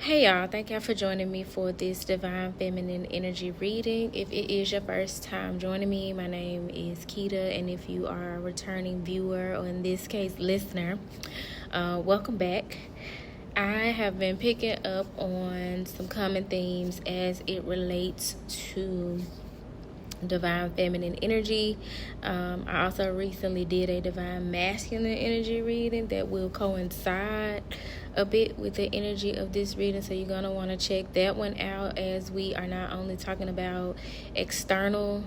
Hey y'all, thank y'all for joining me for this Divine Feminine Energy reading. If it is your first time joining me, my name is Keita, and if you are a returning viewer, or in this case, listener, welcome back. I have been picking up on some common themes as it relates to Divine Feminine Energy. I also recently did a Divine Masculine Energy reading that will coincide a bit with the energy of this reading, so you're going to want to check that one out, as we are not only talking about external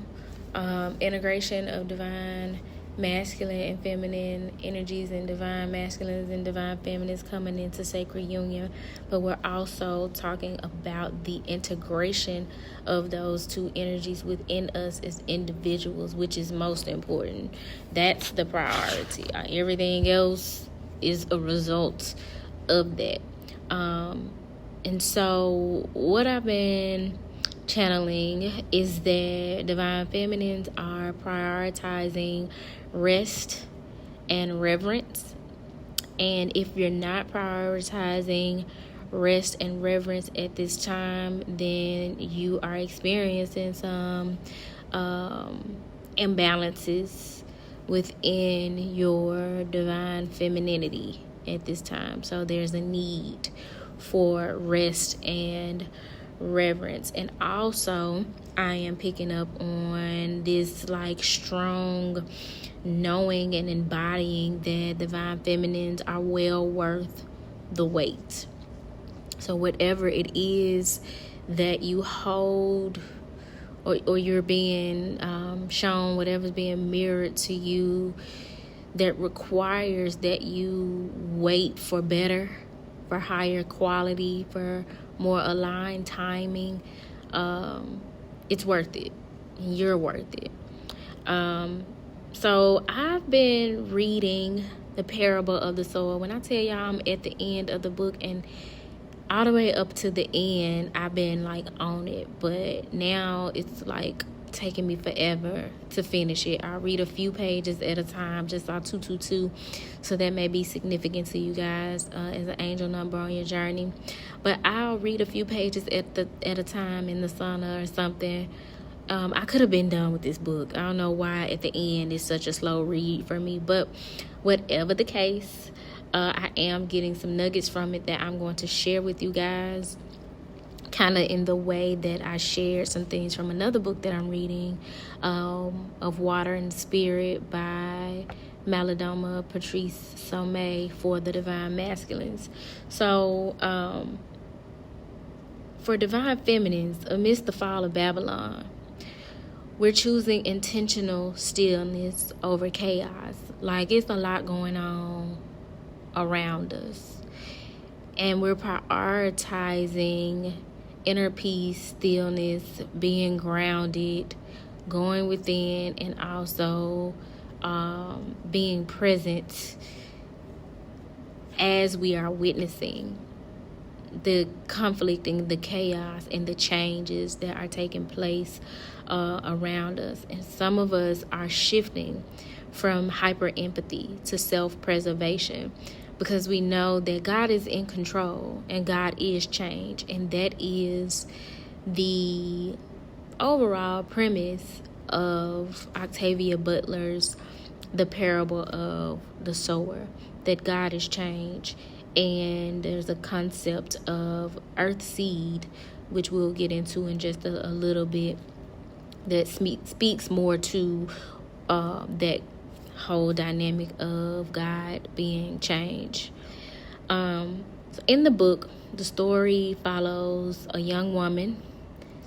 integration of divine masculine and feminine energies, and divine masculines and divine feminines coming into sacred union, but we're also talking about the integration of those two energies within us as individuals, which is most important. That's the priority. Everything else is a result of that. And so what I've been channeling is that divine feminines are prioritizing rest and reverence. And if you're not prioritizing rest and reverence at this time, then you are experiencing some imbalances within your divine femininity at this time. So there's a need for rest and reverence. And also I am picking up on this strong knowing and embodying that divine feminines are well worth the wait. So whatever it is that you hold, or you're being shown, whatever's being mirrored to you that requires that you wait for better, for higher quality, for more aligned timing, it's worth it. You're worth it. So I've been reading the parable of the sower. When I tell y'all I'm at the end of the book, and all the way up to the end, I've been on it, but now it's taking me forever to finish it. I'll read a few pages at a time, just our 222, so that may be significant to you guys as an angel number on your journey. But I'll read a few pages at a time in the sauna or something. I could have been done with this book. I don't know why at the end it's such a slow read for me, but whatever the case, I am getting some nuggets from it that I'm going to share with you guys, kind of in the way that I shared some things from another book that I'm reading, of Water and Spirit by Malidoma Patrice Somé for the Divine Masculines. So for Divine Feminines, amidst the fall of Babylon, we're choosing intentional stillness over chaos. It's a lot going on around us, and we're prioritizing inner peace, stillness, being grounded, going within, and also being present as we are witnessing the conflicting, the chaos, and the changes that are taking place around us. And some of us are shifting from hyper empathy to self-preservation, because we know that God is in control and God is change, and that is the overall premise of Octavia Butler's The Parable of the Sower, that God is change. And there's a concept of earth seed, which we'll get into in just a little bit, that speaks more to that whole dynamic of God being change. So in the book, the story follows a young woman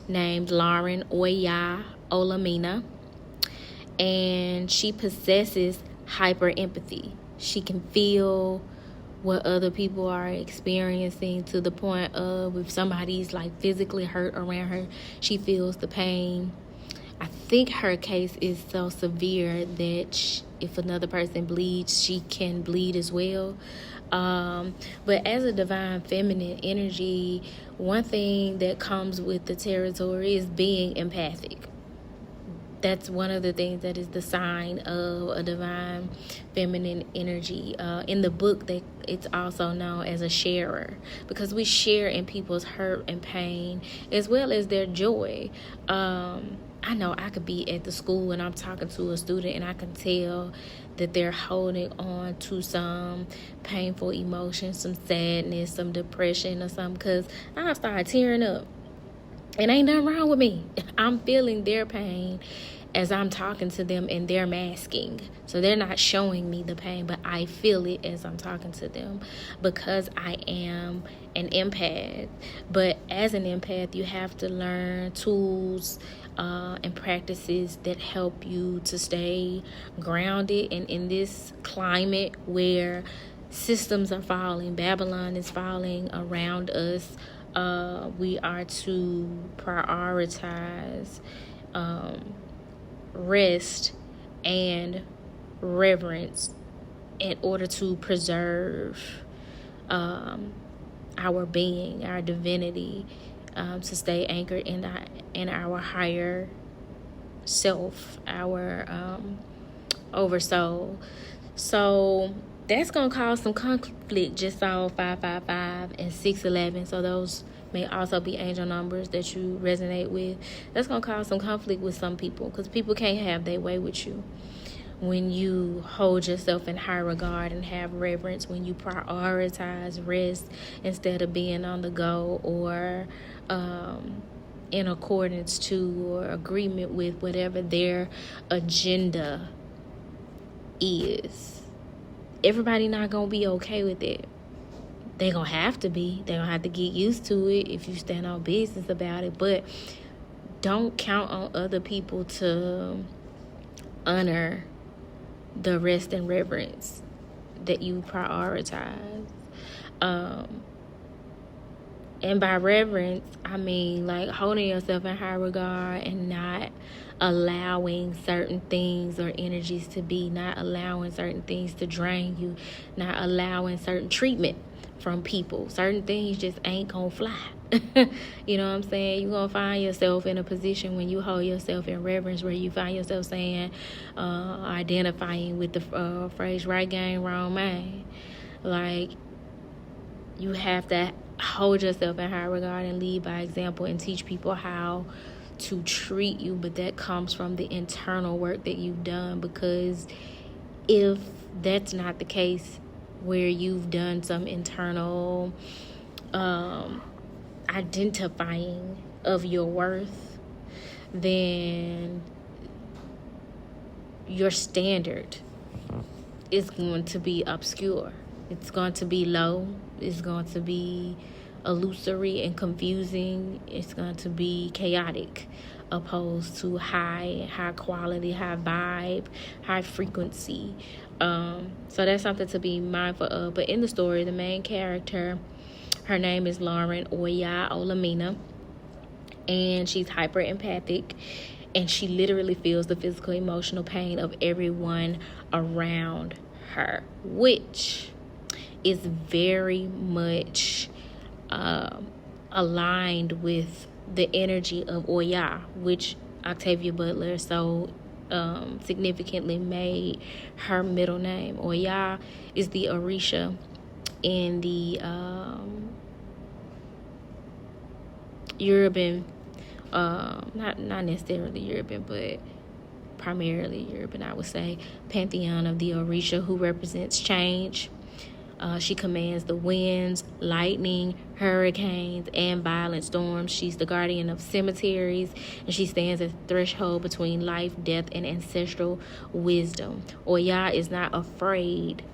named Lauren Oya Olamina, and she possesses hyper empathy. She can feel what other people are experiencing, to the point of if somebody's physically hurt around her, she feels the pain. I think her case is so severe that if another person bleeds, she can bleed as well. But as a divine feminine energy, one thing that comes with the territory is being empathic. that's one of the things that is the sign of a divine feminine energy. In the book, it's also known as a sharer, because we share in people's hurt and pain as well as their joy. I know I could be at the school and I'm talking to a student and I can tell that they're holding on to some painful emotion, some sadness, some depression or something, because I start tearing up. And ain't nothing wrong with me. I'm feeling their pain as I'm talking to them, and they're masking. So they're not showing me the pain, but I feel it as I'm talking to them because I am an empath. But as an empath, you have to learn tools and practices that help you to stay grounded. And in this climate where systems are falling, Babylon is falling around us, we are to prioritize rest and reverence in order to preserve our being, our divinity, to stay anchored in our higher self, our oversoul. So that's going to cause some conflict, just saw 555 and 611. So those may also be angel numbers that you resonate with. That's going to cause some conflict with some people, because people can't have their way with you. When you hold yourself in high regard and have reverence, when you prioritize rest instead of being on the go, or in accordance to or agreement with whatever their agenda is. Everybody not going to be okay with it. They're going to have to be. They're going to have to get used to it if you stand on business about it. But don't count on other people to honor the rest and reverence that you prioritize. And by reverence, I mean like holding yourself in high regard and not allowing certain things or energies to be, not allowing certain things to drain you, not allowing certain treatment from people. Certain things just ain't gonna fly. You know what I'm saying? You're gonna find yourself in a position when you hold yourself in reverence where you find yourself saying, identifying with the phrase right game, wrong mind. Like, you have to hold yourself in high regard and lead by example and teach people how to treat you, but that comes from the internal work that you've done. Because if that's not the case, where you've done some internal identifying of your worth, then your standard is going to be obscure. It's going to be low. It's going to be illusory and confusing. It's going to be chaotic, opposed to high quality, high vibe, high frequency. So that's something to be mindful of. But in the story, the main character, her name is Lauren Oya Olamina, and she's hyper empathic, and she literally feels the physical, emotional pain of everyone around her, which is very much aligned with the energy of Oya, which Octavia Butler so significantly made her middle name. Oya is the Orisha in the Yoruban, not necessarily Yoruban, but primarily Yoruban, I would say, pantheon of the Orisha, who represents change. She commands the winds, lightning, hurricanes, and violent storms. She's the guardian of cemeteries, and she stands at the threshold between life, death, and ancestral wisdom. Oya is not afraid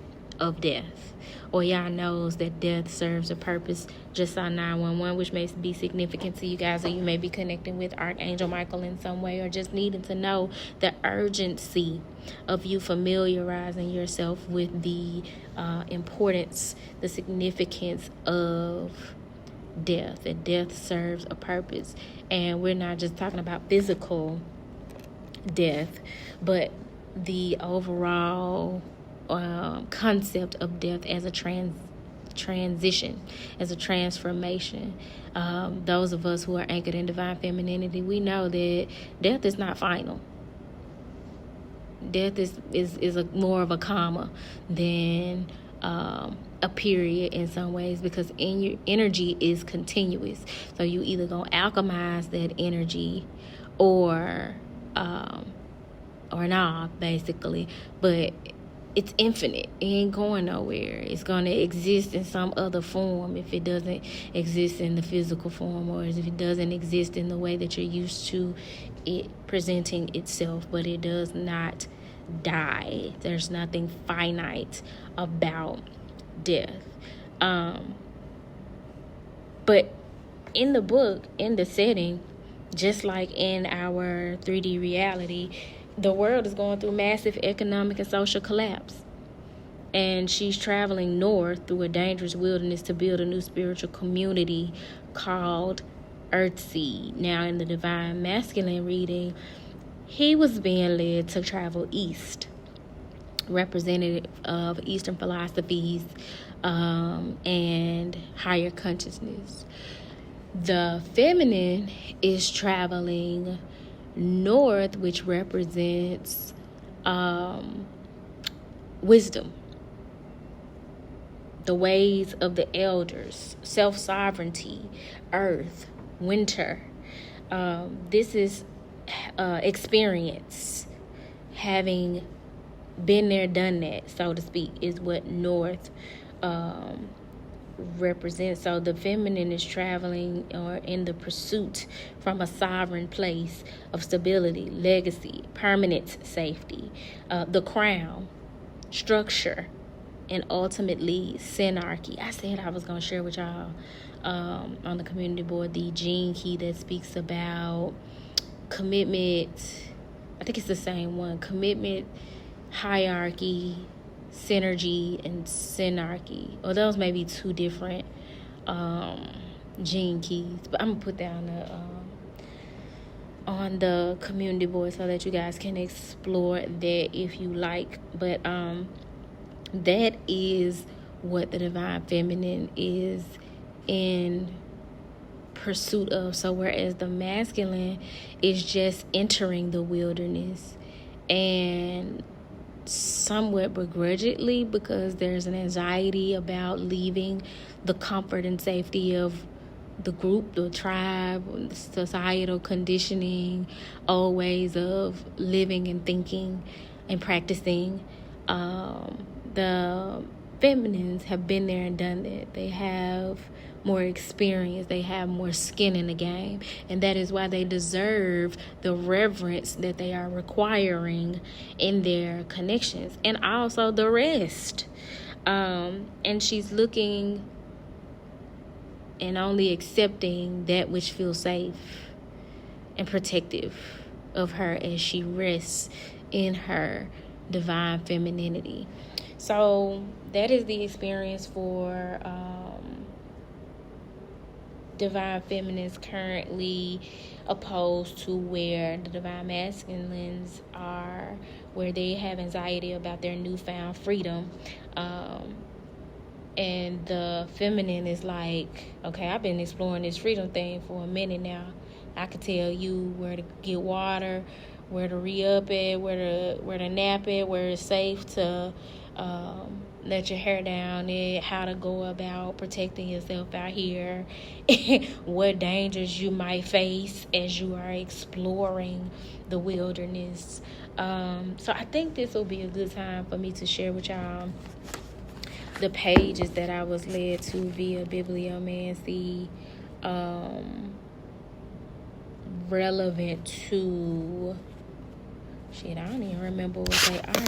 of death. Oya knows that death serves a purpose. Just saw 911, which may be significant to you guys, or you may be connecting with Archangel Michael in some way, or just needing to know the urgency of you familiarizing yourself with the importance, the significance of death. That death serves a purpose. And we're not just talking about physical death, but the overall concept of death as a transition, as a transformation. Those of us who are anchored in divine femininity, we know that death is not final. Death is a more of a comma than a period in some ways, because in your energy is continuous. So you either gonna alchemize that energy or not, basically. But it's infinite. It ain't going nowhere. It's going to exist in some other form if it doesn't exist in the physical form, or if it doesn't exist in the way that you're used to it presenting itself. But it does not die. There's nothing finite about death. But in the book, in the setting, just like in our 3D reality, the world is going through massive economic and social collapse. And she's traveling north through a dangerous wilderness to build a new spiritual community called Earthseed. Now, in the Divine Masculine reading, he was being led to travel east, representative of Eastern philosophies and higher consciousness. The feminine is traveling north, which represents wisdom, the ways of the elders, self-sovereignty, earth, winter. This is experience, having been there, done that, so to speak, is what north represents. So the feminine is traveling or in the pursuit from a sovereign place of stability, legacy, permanent safety, the crown, structure, and ultimately synarchy. I said I was going to share with y'all on the community board the gene key that speaks about commitment. I think it's the same one: commitment, hierarchy, synergy, and synarchy. Or those may be two different gene keys, but I'm gonna put that on the community board so that you guys can explore that if you like. But that is what the divine feminine is in pursuit of. So whereas the masculine is just entering the wilderness, and somewhat begrudgingly, because there's an anxiety about leaving the comfort and safety of the group, the tribe, societal conditioning, old ways of living and thinking and practicing. The feminines have been there and done that. They have more experience. They have more skin in the game. And that is why they deserve the reverence that they are requiring in their connections. And also the rest. And she's looking and only accepting that which feels safe and protective of her as she rests in her divine femininity. So that is the experience for divine feminines currently, opposed to where the divine masculines are, where they have anxiety about their newfound freedom. And the feminine is like, okay, I've been exploring this freedom thing for a minute now. I could tell you where to get water, where to re-up at, where to nap at, where it's safe to let your hair down, how to go about protecting yourself out here, what dangers you might face as you are exploring the wilderness. So I think this will be a good time for me to share with y'all the pages that I was led to via bibliomancy, relevant to I don't even remember what they are.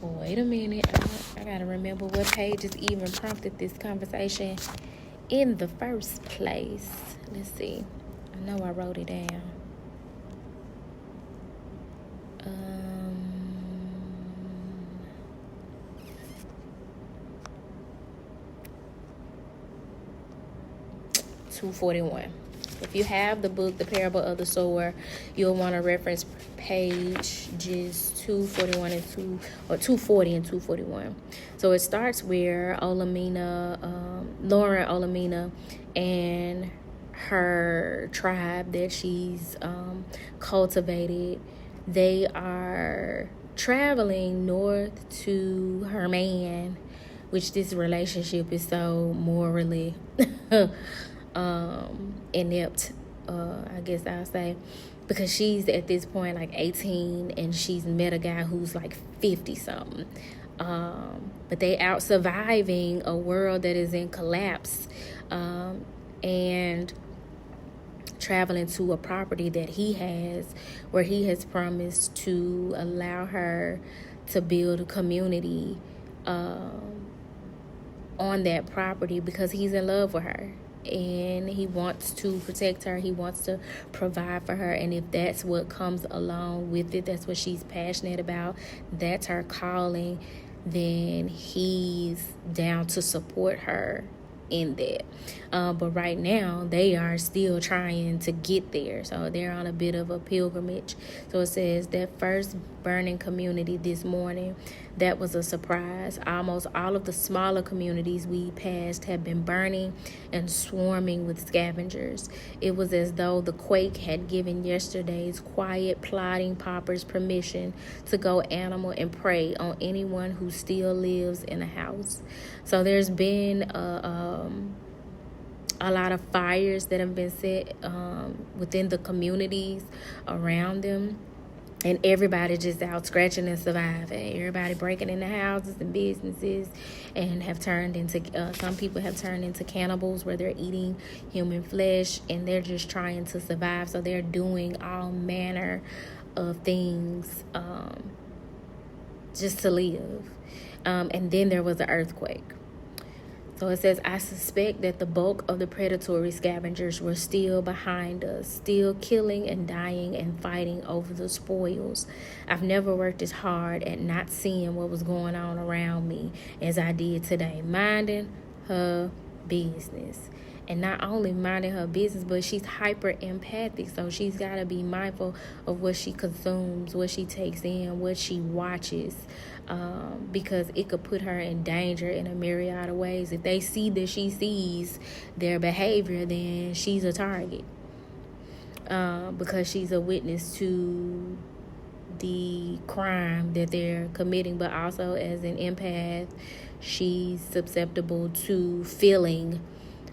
Wait a minute, I gotta remember what pages even prompted this conversation in the first place. Let's see, I know I wrote it down. 241. If you have the book, The Parable of the Sower, you'll want to reference pages 241 and 240 and 241. So it starts where Lauren Olamina and her tribe that she's cultivated They are traveling north to her man, which this relationship is so morally inept, I guess I'll say, because she's at this point like 18 and she's met a guy who's like 50 something. But they out surviving a world that is in collapse, and traveling to a property that he has, where he has promised to allow her to build a community on that property, because he's in love with her and he wants to protect her, he wants to provide for her. And if that's what comes along with it, that's what she's passionate about, that's her calling, then he's down to support her in that. But right now they are still trying to get there, so they're on a bit of a pilgrimage. So it says that first burning community this morning, that was a surprise. Almost all of the smaller communities we passed have been burning and swarming with scavengers. It was as though the quake had given yesterday's quiet, plodding paupers permission to go animal and prey on anyone who still lives in a house. So there's been a lot of fires that have been set within the communities around them. And everybody just out scratching and surviving. Everybody breaking into houses and businesses, and have turned into, some people have turned into cannibals, where they're eating human flesh and they're just trying to survive. So they're doing all manner of things just to live. And then there was an earthquake. So it says, I suspect that the bulk of the predatory scavengers were still behind us, still killing and dying and fighting over the spoils. I've never worked as hard at not seeing what was going on around me as I did today, minding her business. And not only minding her business, but she's hyper empathic. So she's got to be mindful of what she consumes, what she takes in, what she watches, because it could put her in danger in a myriad of ways. If they see that she sees their behavior, then she's a target, because she's a witness to the crime that they're committing. But also, as an empath, she's susceptible to feeling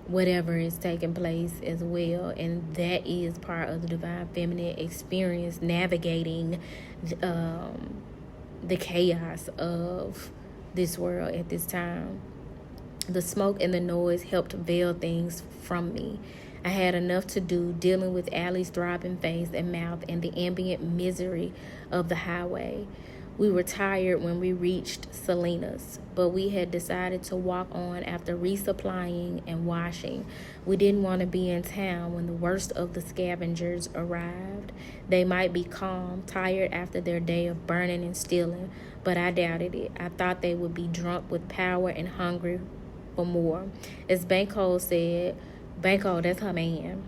whatever is taking place as well. And that is part of the divine feminine experience, navigating the chaos of this world at this time. The smoke and the noise helped veil things from me. I had enough to do dealing with Allie's throbbing face and mouth and the ambient misery of the highway. We were tired when we reached Selena's, but we had decided to walk on after resupplying and washing. We didn't want to be in town when the worst of the scavengers arrived. They might be calm, tired after their day of burning and stealing, but I doubted it. I thought they would be drunk with power and hungry for more. As Banco said, Banco, that's her man.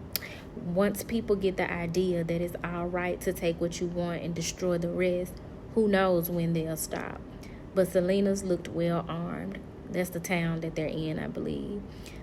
Once people get the idea that it's all right to take what you want and destroy the rest, who knows when they'll stop. But Selena's looked well armed. That's the town that they're in, I believe.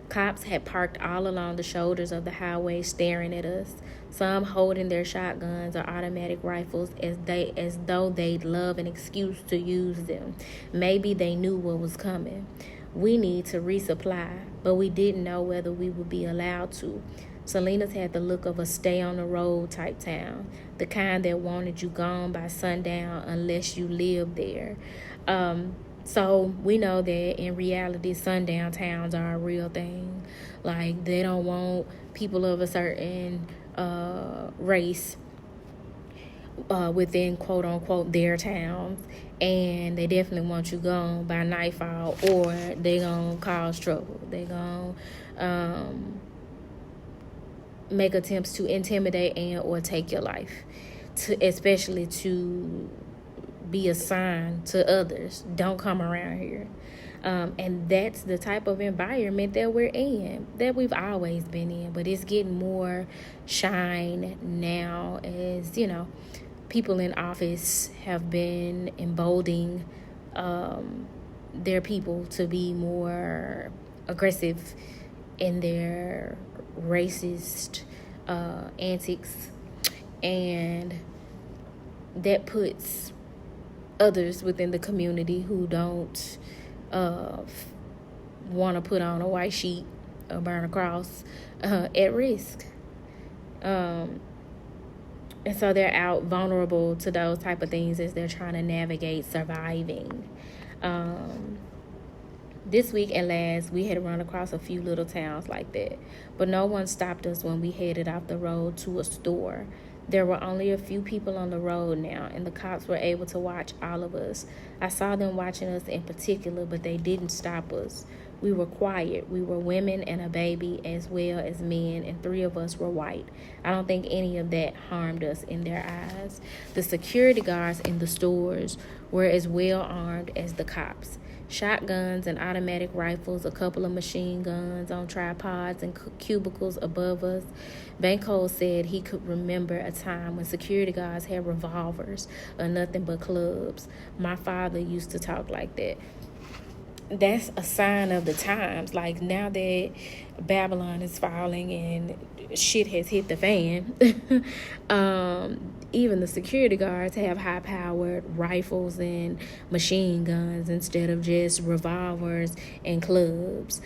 Cops had parked all along the shoulders of the highway, staring at us, some holding their shotguns or automatic rifles as though they'd love an excuse to use them. Maybe they knew what was coming. We need to resupply, but we didn't know whether we would be allowed to. Selena's had the look of a stay-on-the-road type town, the kind that wanted you gone by sundown unless you lived there. So we know that in reality, sundown towns are a real thing. Like, they don't want people of a certain race within quote-unquote their towns, and they definitely want you gone by nightfall, or they gonna cause trouble. They gonna make attempts to intimidate and or take your life, especially to be a sign to others, don't come around here. And that's the type of environment that we're in, that we've always been in, but it's getting more shine now, as people in office have been emboldening their people to be more aggressive in their racist antics, and that puts others within the community who don't want to put on a white sheet or burn a cross at risk. And so they're out vulnerable to those type of things as they're trying to navigate surviving. This week and last, we had run across a few little towns like that, but no one stopped us when we headed off the road to a store. There were only a few people on the road now, and the cops were able to watch all of us. I saw them watching us in particular, but they didn't stop us. We were quiet. We were women and a baby as well as men, and 3 of us were white. I don't think any of that harmed us in their eyes. The security guards in the stores were as well armed as the cops. Shotguns and automatic rifles, a couple of machine guns on tripods and cubicles above us. Banco said he could remember a time when security guards had revolvers or nothing but clubs. My father used to talk like that. That's a sign of the times. Like, now that Babylon is falling and shit has hit the fan, even the security guards have high-powered rifles and machine guns instead of just revolvers and clubs,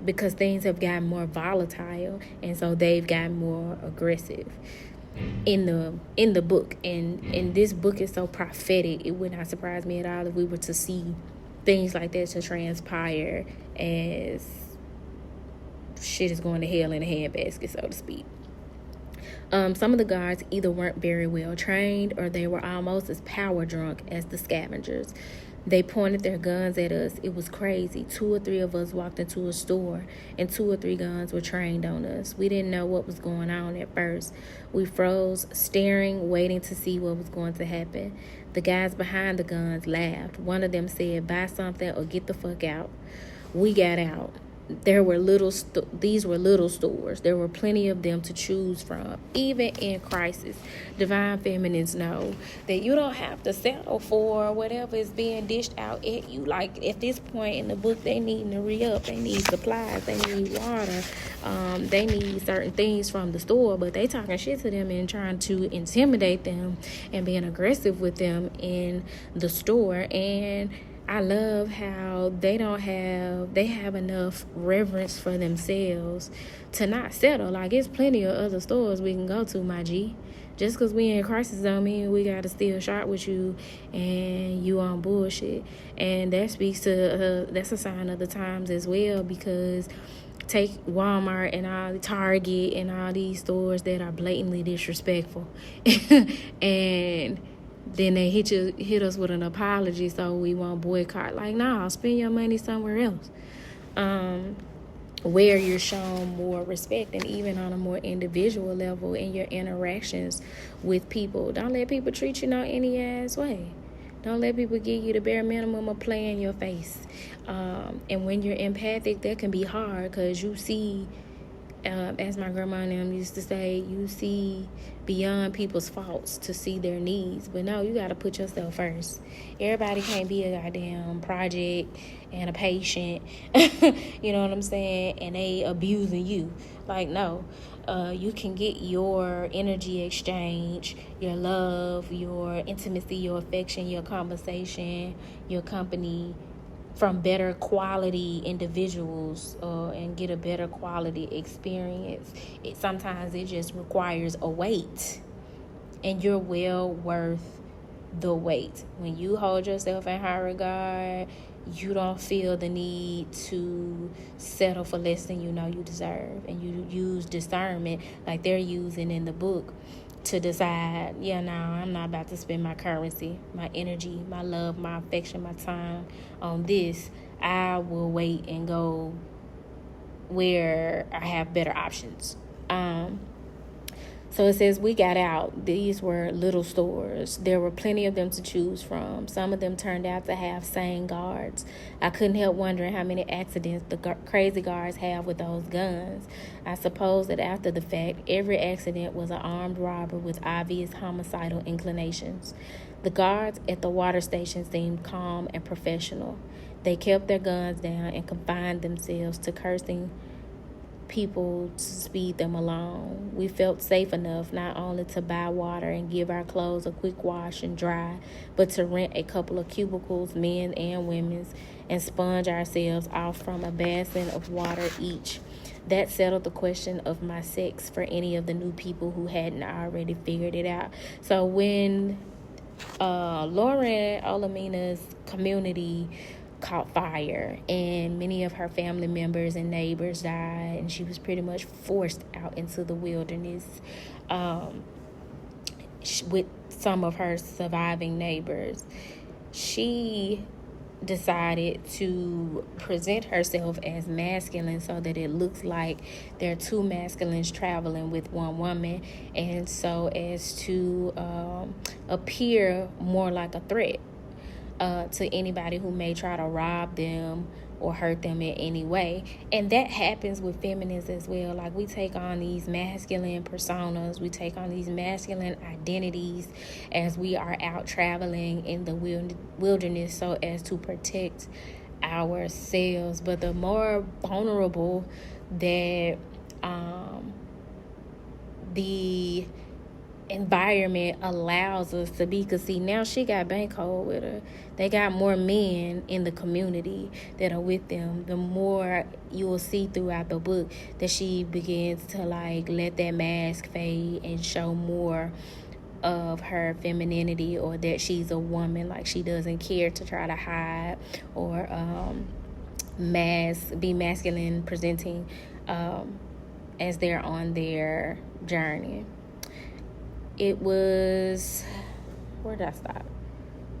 because things have gotten more volatile, and so they've gotten more aggressive in the book. And this book is so prophetic. It would not surprise me at all if we were to see things like that to transpire as shit is going to hell in a handbasket, so to speak. Some of the guards either weren't very well trained or they were almost as power drunk as the scavengers. They pointed their guns at us. It was crazy. 2 or 3 of us walked into a store and 2 or 3 guns were trained on us. We didn't know what was going on at first. We froze, staring, waiting to see what was going to happen. The guys behind the guns laughed. One of them said, "Buy something or get the fuck out." We got out. These were little stores. There were plenty of them to choose from. Even in crisis, divine feminines know that you don't have to settle for whatever is being dished out at you. Like, at this point in the book, they need to re-up. They need supplies. They need water. They need certain things from the store, but they talking shit to them and trying to intimidate them and being aggressive with them in the store. And I love how they have enough reverence for themselves to not settle. Like, it's plenty of other stores we can go to, my G. Just because we in crisis don't mean we got to steal shot with you and you on bullshit. And that speaks to, that's a sign of the times as well, because take Walmart and all Target and all these stores that are blatantly disrespectful. And then they hit us with an apology so we won't boycott. Like, nah, spend your money somewhere else. Where you're shown more respect, and even on a more individual level in your interactions with people. Don't let people treat you no any ass way. Don't let people give you the bare minimum of play in your face. And when you're empathic, that can be hard because you see, as my grandma and them used to say, you see beyond people's faults to see their needs. But no, you got to put yourself first. Everybody can't be a goddamn project and a patient, you know what I'm saying, and they abusing you. Like, no. You can get your energy exchange, your love, your intimacy, your affection, your conversation, your company from better quality individuals, and get a better quality experience. Sometimes it just requires a wait, and you're well worth the wait. When you hold yourself in high regard, you don't feel the need to settle for less than you know you deserve, and you use discernment like they're using in the book to decide, yeah, no, I'm not about to spend my currency, my energy, my love, my affection, my time on this. I will wait and go where I have better options. So it says we got out. These were little stores. There were plenty of them to choose from. Some of them turned out to have sane guards. I couldn't help wondering how many accidents the crazy guards have with those guns. I suppose that after the fact, every accident was an armed robber with obvious homicidal inclinations. The guards at the water station seemed calm and professional. They kept their guns down and confined themselves to cursing people to speed them along. We felt safe enough not only to buy water and give our clothes a quick wash and dry, but to rent a couple of cubicles, men and women's, and sponge ourselves off from a basin of water each. That settled the question of my sex for any of the new people who hadn't already figured it out. So when Lauren Olamina's community caught fire and many of her family members and neighbors died, and she was pretty much forced out into the wilderness with some of her surviving neighbors, she decided to present herself as masculine so that it looks like there are two masculines traveling with one woman, and so as to appear more like a threat to anybody who may try to rob them or hurt them in any way. And that happens with feminists as well. Like, we take on these masculine personas, we take on these masculine identities as we are out traveling in the wilderness so as to protect ourselves. But the more vulnerable that the environment allows us to be, because see, now she got Bein with her, they got more men in the community that are with them. The more you will see throughout the book that she begins to like let that mask fade and show more of her femininity, or that she's a woman. Like, she doesn't care to try to hide or be masculine presenting as they're on their journey. It was, where did I stop?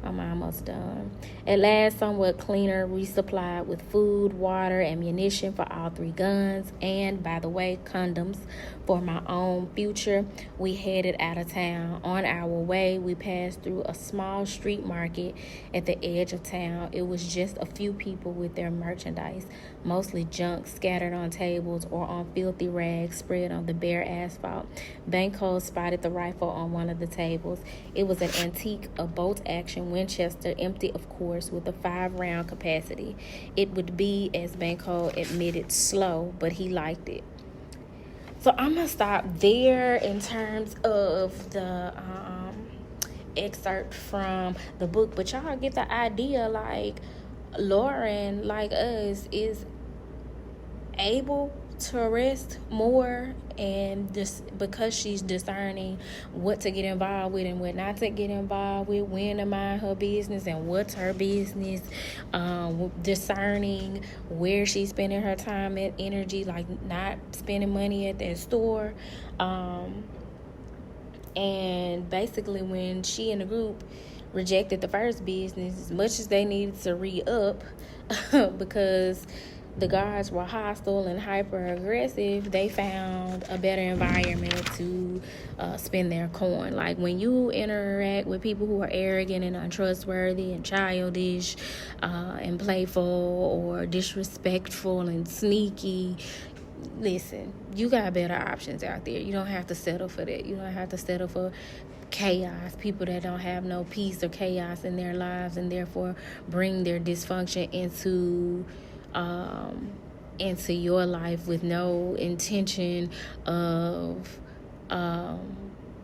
I'm almost done. At last, somewhat cleaner, resupplied with food, water, ammunition for all three guns, and, by the way, condoms for my own future, we headed out of town. On our way, we passed through a small street market at the edge of town. It was just a few people with their merchandise, mostly junk, scattered on tables or on filthy rags spread on the bare asphalt. Bein spotted the rifle on one of the tables. It was an antique, a bolt-action Winchester, empty, of course, with a 5-round capacity. It would be, as Bein admitted, slow, but he liked it. So I'm going to stop there in terms of the excerpt from the book. But y'all get the idea, like, Lauren, like us, is able to rest more, and just because she's discerning what to get involved with and what not to get involved with, when to mind her business and what's her business, discerning where she's spending her time and energy, like not spending money at that store, and basically when she and the group rejected the first business, as much as they needed to re-up because the guards were hostile and hyper-aggressive, they found a better environment to spend their coin. Like, when you interact with people who are arrogant and untrustworthy and childish and playful or disrespectful and sneaky, listen, you got better options out there. You don't have to settle for that. You don't have to settle for chaos, people that don't have no peace or chaos in their lives, and therefore bring their dysfunction into your life with no intention of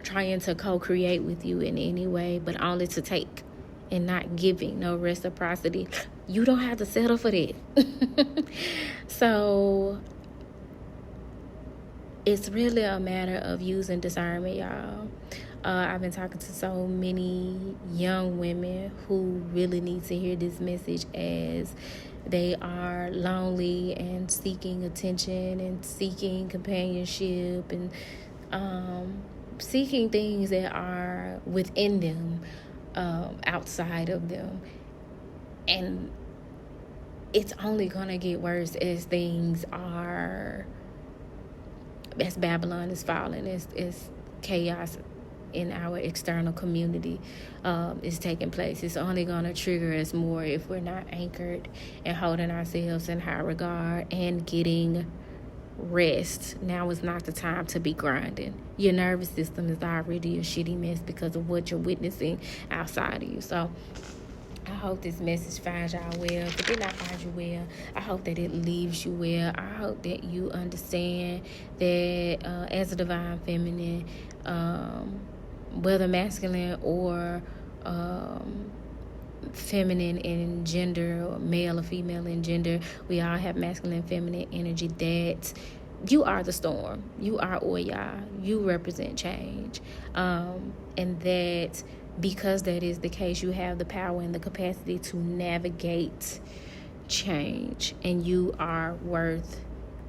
trying to co-create with you in any way, but only to take and not giving, no reciprocity. You don't have to settle for that. So it's really a matter of using discernment, y'all. I've been talking to so many young women who really need to hear this message, as they are lonely and seeking attention and seeking companionship and seeking things that are within them, outside of them. And it's only going to get worse as Babylon is falling, as chaos in our external community is taking place. It's only going to trigger us more if we're not anchored and holding ourselves in high regard and getting rest. Now is not the time to be grinding. Your nervous system is already a shitty mess because of what you're witnessing outside of you. So hope this message finds y'all well. If it did not find you well, I hope that it leaves you well. I hope that you understand that as a divine feminine, whether masculine or feminine in gender, or male or female in gender, we all have masculine and feminine energy. That you are the storm, you are Oya, you represent change, and that because that is the case, you have the power and the capacity to navigate change, and you are worth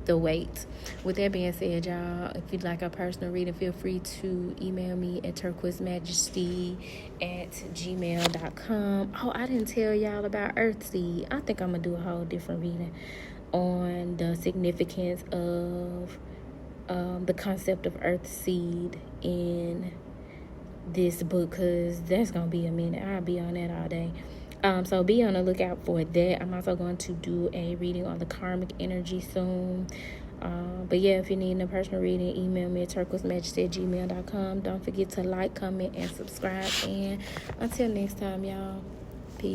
the wait. With that being said, y'all, if you'd like a personal reading, feel free to email me at turquoisemajesty@gmail.com. Oh, I didn't tell y'all about Earthseed. I think I'm gonna do a whole different reading on the significance of the concept of Earthseed in this book, because that's gonna be a minute. I'll be on that all day. So be on the lookout for that. I'm also going to do a reading on the karmic energy soon. But yeah, if you need a personal reading, email me at turquoisemajesty@gmail.com. Don't forget to like, comment, and subscribe. And until next time, y'all.